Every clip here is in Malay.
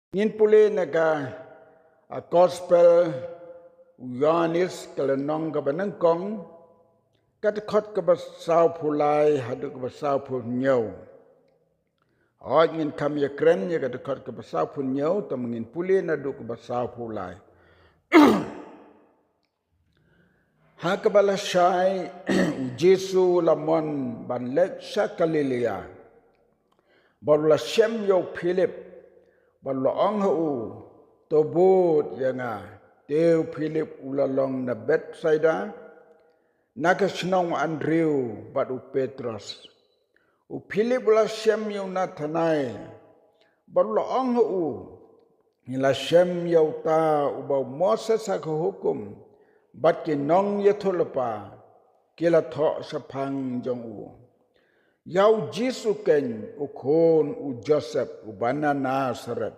Ngin puli naga gospel Yohanes kalenong ka banangkong katakot ka basaw pulay hadu ka basaw punyaw. Oy ngin kam yakren ya katakot ka basaw punyaw tam ngin puli na du ka basaw pulay. Ha kabala syai Jesu lamon banlek sa Galilea. Barla Shem yo Philip barla ong hu tobut yanga Deu Philip ulalong na Bethsaida nakasnong Andrew batu Petrus. U Philip ula Shem yo Nathanael barla ong hu nila Shem yo ta ubau Moses sa hukum bat kinong yatulapa kila tho sa phang jong u. Yau Jesu ken ukon u Joseph u bana Nazaret.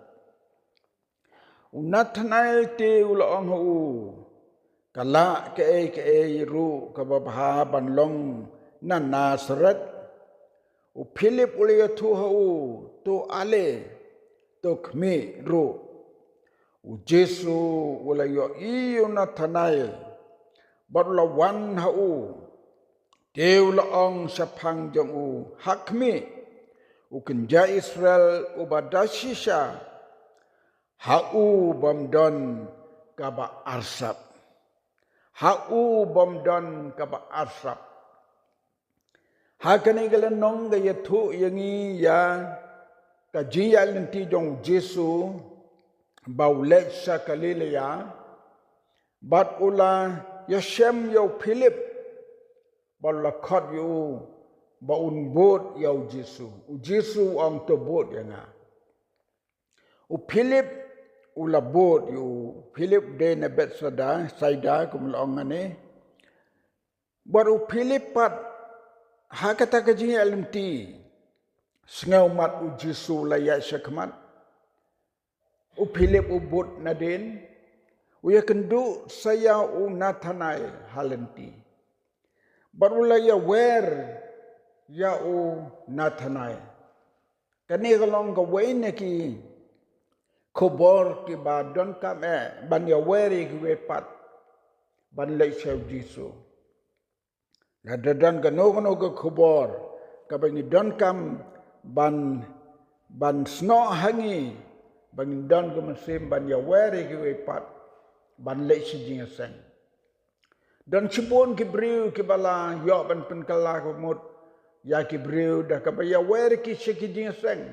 U Nathanael te ulaong u kala ke ru ka babha banlong na Nazaret. U Philip uli tu hu tu ale tu khmi ru. U Jesu ula yo i Nathanael barla wan hu Deu laong sapang jong u hakmi u kenja Israel u badashisha hau bamdon kaba arsap. Hau bamdon kaba arsap. Hakani galan nong ga yathu yangi ya kajiya lenti jong Jesu baulek sa Galilea bat ula Yashem yo Philip bala khot yu baun bot yau Jesu. U Jesu ang to bot yanga. U Philip ula bot yu Philip de na Bethsaida saida kumlaong ane. Baru Philip pat hakata kaji alimti sengaw mat u Jesu layak syakmat. U Philip u bot na din. U yakendu saya u Nathanael halenti. Barulah ya wer ya o Nathanael. Kani kalong ka wain ki khobor ki ba don kam ban ya wer ki we pat ban lei sev Jesu. Nadadan kano ka khobor ka ban don kam ban sno hangi ban don ka masim ban ya wer ki we pat ban lei si jingasang. Dan cipon kibriu kibala yo ban penkala kumut ya kibriu dah kabaya wer ki sekijing seng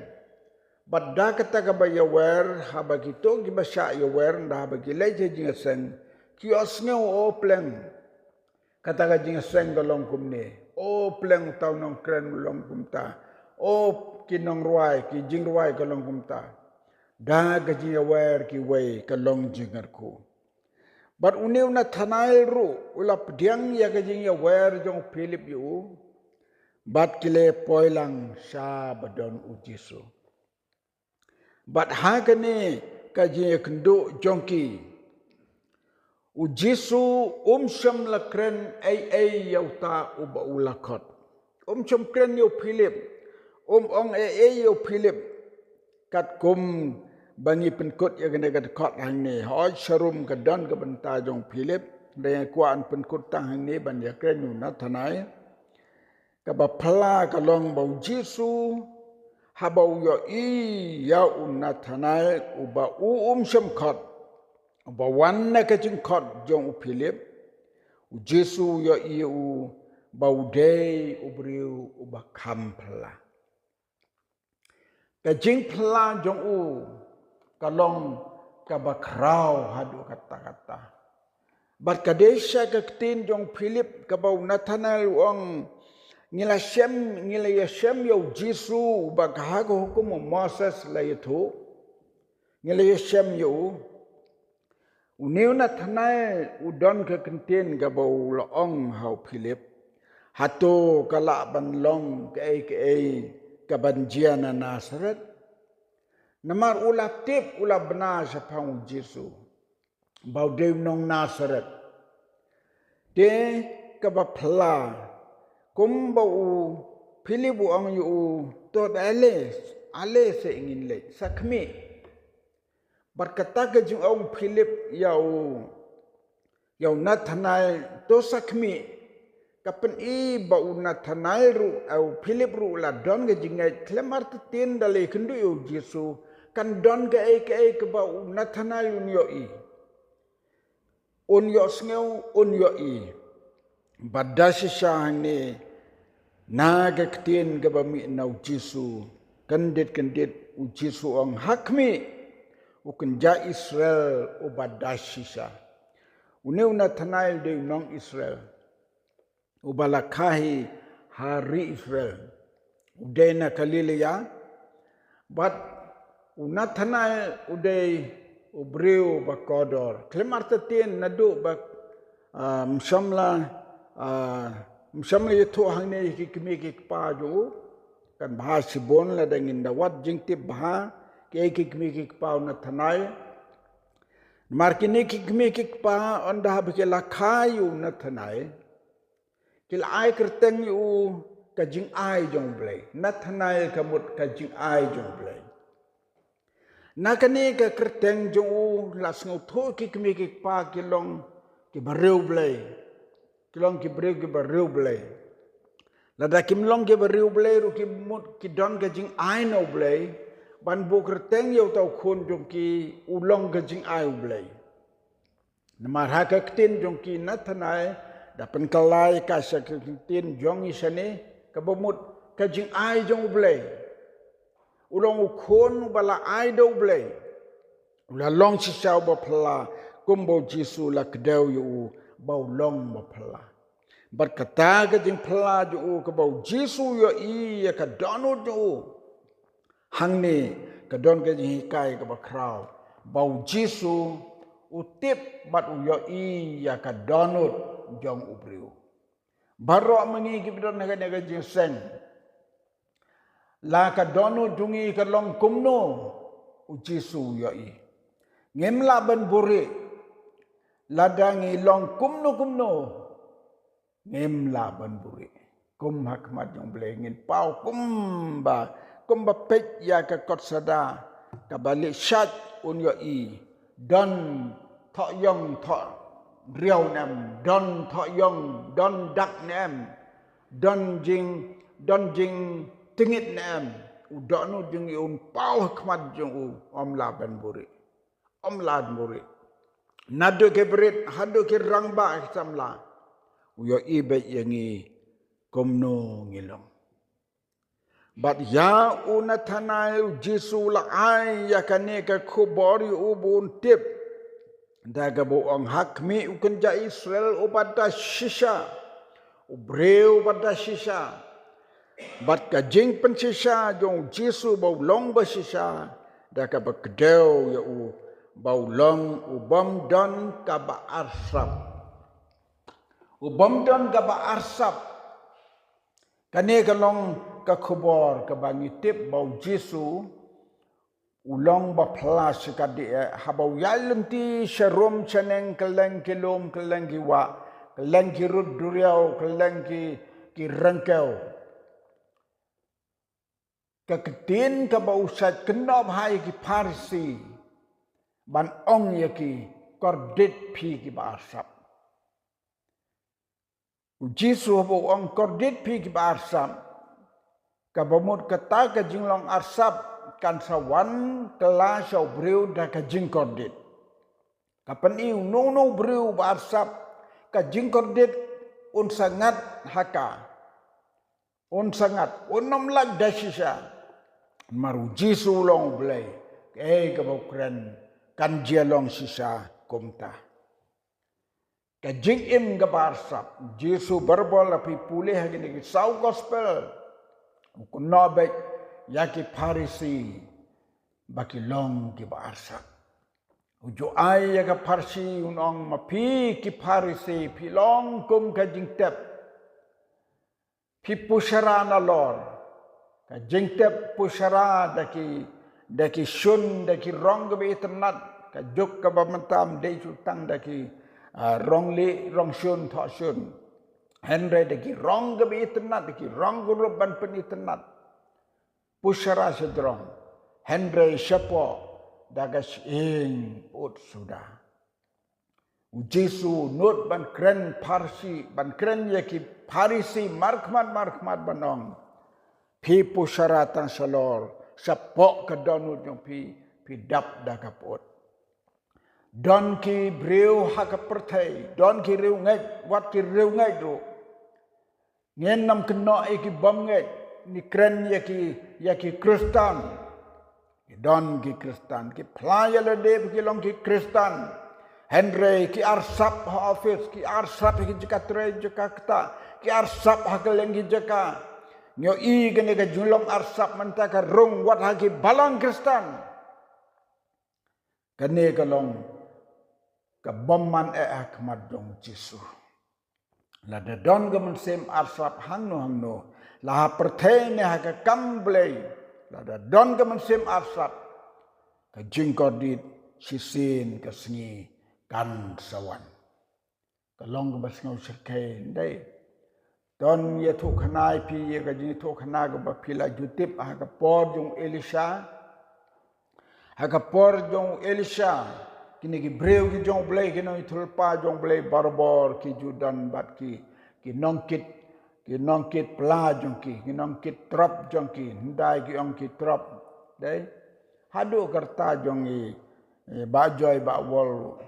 badda kata kabaya wer habagi to kibasya ya wer dah bagi leje jing seng kios ngau o pleng kata ka jing seng golong kumne o pleng tau nong kren long kumta o kinong ruai ki jing ruai golong kumta dah gaji ya wer ki wei kalong jingarku. But uniw Nathanael ru ulap diang ya kajing ya wer jong Philip yu bat kile poilang sa badon u Jesu. But hakane kajing ya kendu jongki u Jesu syam lakren ay yauta uba ulakot. Syam kren yu Philip ong ay yu Philip kat kum bangi penkut ya kena kot hang ni hoi sharum ka don ka benta jong Philip de kuan penkut tang hang ni ban ya kren yu Nathanael ka ba phala ka long bau Jesu ha bau yo i ya u Nathanael u ba syam kot ba wan na ka jing kot jong u Philip u Jesu yo i u bau de u briu u ba kham phala ka jing phala jong u kalong kabakraw hadu kata-kata. Bat kadesya kaktin jong Philip kabau Nathanael wong ngila Yashem yo Jesu baghago hukum Moses la yathu. Ngila Yashem yo uniw Nathanael udon kakentin kabau laong hau Philip. Hatu kalaban long ke kabanjian na Nazaret. Namar ulah tip ulah benar sapang Jesu. Bau dew nong Nazaret. De kabapla. Kum bau Philip ang yu to ale se ingin le sakmi. berkata ke jing ông Philip yau Nathanael to sakmi kapan bau Nathanael ru au Philip ru la don ke jing ai klemar tin dale kendu yo Yesu kan don ke bau Nathanael un yo sneu un yo badasi syang ni naga ketien ke bami nau Yesu kendit u Yesu ang hakmi ukenja Israel ubadashi syah uneu Nathanael de nong Israel ubalakahi hari Israel udena Galilea but Nathanael udai ubreu bakodor klemarta tien nadu bak msamla yetho hangne kikmi kikpa jo kan bahas bon la dangin dawat jingti bah ke kikmi kikpa Nathanael markini kikmi kikpa onda habikela khayu Nathanael kil ai kerteng yu kajing ai jong blai Nathanael kamut kajing ai jong blai nakani ka kerteng jong las ngau tho kikmi kikpa kilong ki bareu blai kilong ki bareu blai lada kimlong ki bareu blai ru ki mut ki don kajing ai no blai ban bu kerteng yo tau khun jong ki ulong kajing ai blai namar ha ka tin jong ki Nathanael dapan kalai ka sa tin jong isane ka bomut kajing ai jong blai ulong khun bala ai do blai la long si sao ba phla kumbo Yesu la kedau yu bau long ba phla berkata kajing phla ju ka bau Yesu yo ya ka donut ju hangni ka don kajing hikai ka ba krau bau Yesu utip bat yo ya ka donut jong ubriu baro mengi ki bidon naga kajing sen la ka donut jungi ka long kumno u Yesu yo ngemla ban buri ladangi long kumno ngemla ban buri kum hakmat jong blai ngin pau kumba pet ya ka kot sada ka balik syat un yo don tho yong tho riau nam don tho yong don dak nam don jing tingit nam udonu jing un pau hakmat jong om la ban buri om lad buri nado ke berit hado ke rangba samla uyo ibe yangi komno ngilong but ya Nathanael Yesu la ai ya kane ka khobori ubun tip daga bo ang hakmi ukenja Israel ubada shisha ubreu ubada shisha but ka jing pensisha jong Yesu bo long ba shisha daga ba kedeu ya bau long ubam don kaba arsap ubam don kaba arsap kane kalong ka khobor ka bangitip bau Yesu ulong ba plas kadi habau yalem ti sharom chaneng keleng kilom keleng kiwa keleng kirut duriau keleng ki rengkau ka ketin ka bau sat kenob hai ki Parsi ban ong yaki kordit pi ki barsap Yesu bo ong kordit pi ki barsap ka bomut kata ka jinglong arsap kan sawan kela sau breu da ka jing kordit kapan iu no breu barsap ka jing kordit un sangat haka un sangat unom lag dasisa maru Yesu long blai ka bokren kan jialong sisa kumta ka jing im ga barsap Yesu berbol api pulih gini sau gospel kunobek yaki Parisi baki long ki barsap ujo ai ya ka Parsi unong mapi ki Parisi pilong kum ka jing tep pi pusara na lor ka jing tep pusara daki shun daki rong be ternat ka juk ka bamantam de tang daki rong li rong shun tho shun henre daki rong ka be ternat daki rong gurup ban pen ternat pusara sedrong henre syapo dagas ing ut sudah. Jesu not ban kren parsi ban kren yaki parisi markmat banong. Pi pusyaratan salor sapok kedonut yung pi dap dakapot. Don ki breu haka pertai, don ki reu ngai, wat ki reu ngai do. Ngen nam kena iki bom ngai, ni kren yaki Kristen. Don ki Kristen, ki playa lede ki long ki Kristen. Henry ki arsap ha office, ki arsap ki jekatre Jakarta, ki arsap ha kelengi jaka. Nyo i gene ka julong arsap mentaka rung wat ha ki balang Kristen. Kene kalong ka bomman akmat dong Jesu. La da don gaman sem arsap hangno. La ha pertene ha ka kamblay. La da don gaman sem arsap. Ka jingkodit sisin ka sengi kan sawan. Kalong ka basngaw sakay day. Don ye tu khanai pi ye ka jini tu khana ka bapila jutip ha ka por jong Elisha. Ha ka por jong Elisha. Kini ki breu ki jong blay ki nong itulpa jong blay barbor ki judan bat ki nongkit pla jong ki nongkit trop jong ki ndai ki ong ki trop dai hadu kerta jong i bajoy ba wol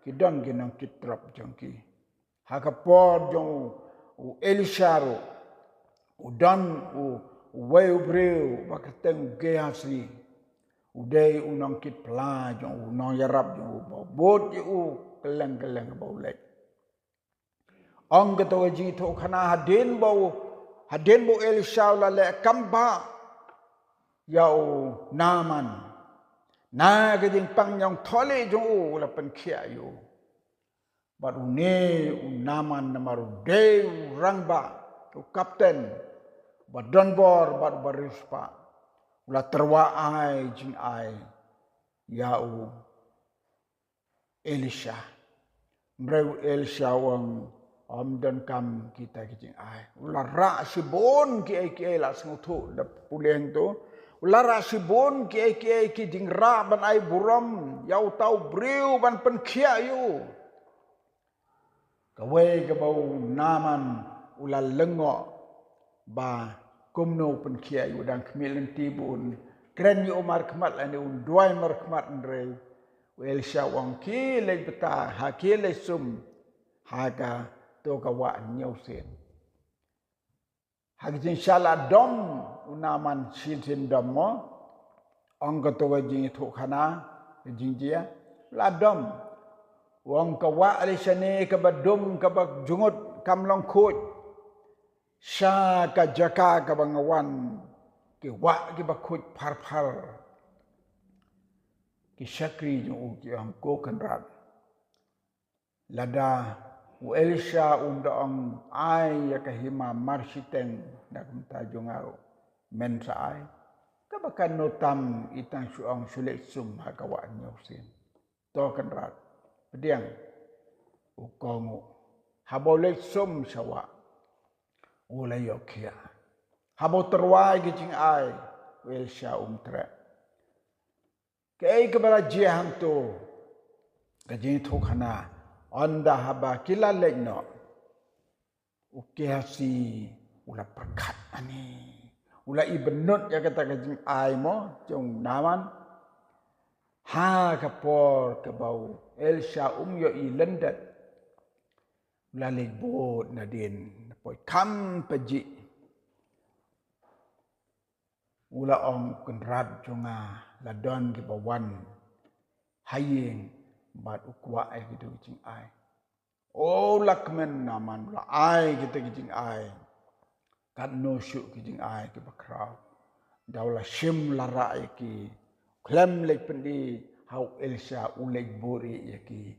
ki don ki nongkit trop jong ki hakapor jong u Elisharo u don u weu breu bakateng geasi udai unang kit pla jong unang yarap jong bot u keleng bau lek ong keto ji tho khana hadin bau Elisha la le kamba yau naman na ke jing pang yang thole jong u la pen khia yu baru ne naman namaru de rangba tu kapten badon bor barispa ula terwa ai jing ai yau Elisha mreu Elisha wang dan kam kita jing ai ula ra sibon ki la sengtu da puleng tu ula ra sibon ki jing ra ban ai buram yau tau breu ban pen khia yu kawe ka bau naman ula lengo ba kumno pen kia yu dan kemilen tibun kren yu umar kemat ane unduai mar kemat ndrei Elisha wang ki le beta ha ki le sum ha ka to ka wa nyau sen ha jin shala dom unaman sin dom mo ong ka to jing thu khana jing dia la dom wang ka wa Elisha ne ka badum ka bak jungut kam long khoj sha ka jaka ka bangawan ki wa ki bakut par ki syakri jong ki ang ko kanrat lada u Elisha unda ang ai ya ka hima marsiteng na kumta jongau men sa ai ka bakan notam itang suang sulet sum ha ka wa nyosin to kanrat pediang u kongu habolek sum sawa ulai yokia habo terwai gicing ai Elisha tre kei kebara jiaham tu kajing tu khana anda haba kila lekno ukiasi ula perkat ani ula ibenut ya kata kajing ai mo jong naman ha kapor ke bau Elisha yo i lendat ula lebot nadin poi kam peji ula ong kenrat jonga ladon ki bawan hayeng bat ukwa ai gitu jing ai o lakmen naman la ai gitu jing ai kat no shu ki jing ai ki bakrau daula shim la rai ki klem le pendi hau Elisha ulai bori yaki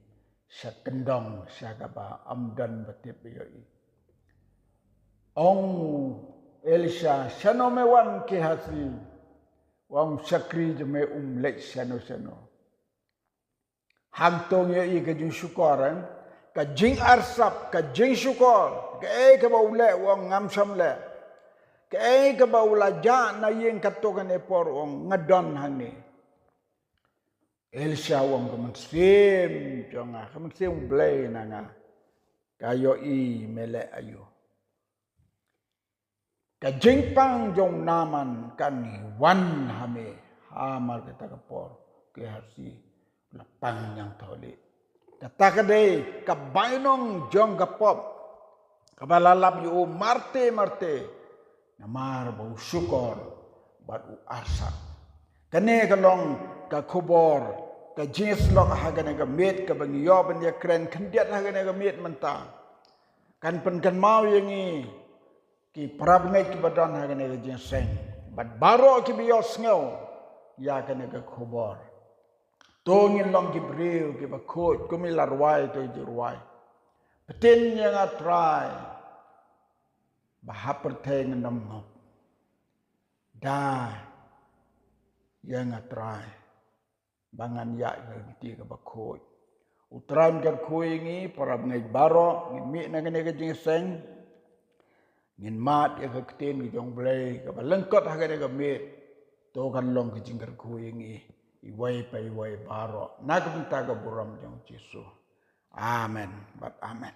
sakendong sagaba amdan batip yoi ong Elisha sanomewan ke hasi wang sakri jeme lek sano hangtong ye ke jing syukuran ka jing arsap ka jing syukur ke bau le wang ngam sam le ke bau la ja na yen katokan epor wang ngadon hani Elsa wong kemensim jonga kemensim blay nanga kayo i mele ayo kajingpang jong naman kani wan hame hamar kita kapor ke hasi lapang yang toli katakade kabainong jong kapop kabalalap yu marte namar bau syukur batu asa kane kalong ka kubor ka jenis lok hagane ka met ka bangiyo ban ya kren kendiat hagane ka met menta kan pen kan mau yangi ki prab ngai ki badan hagane ka jenis seng bat baro ki biyo sngo ya kane ka kubor tongin long ki bril ki bakot kumilar wai to jirwai petin yang atrai bahapar teng nam ngop da yang atrai bangan ya ngerti ke bakoi utram ker kui ngi para ngai baro ngi mi na kene ke jingseng ngin mat ya ke keten ki jong blai ke balengkot ha kene ke mi to kan long ke jingker kui ngi i wai pai wai baro na ke ta ke buram jong Jesu amen but amen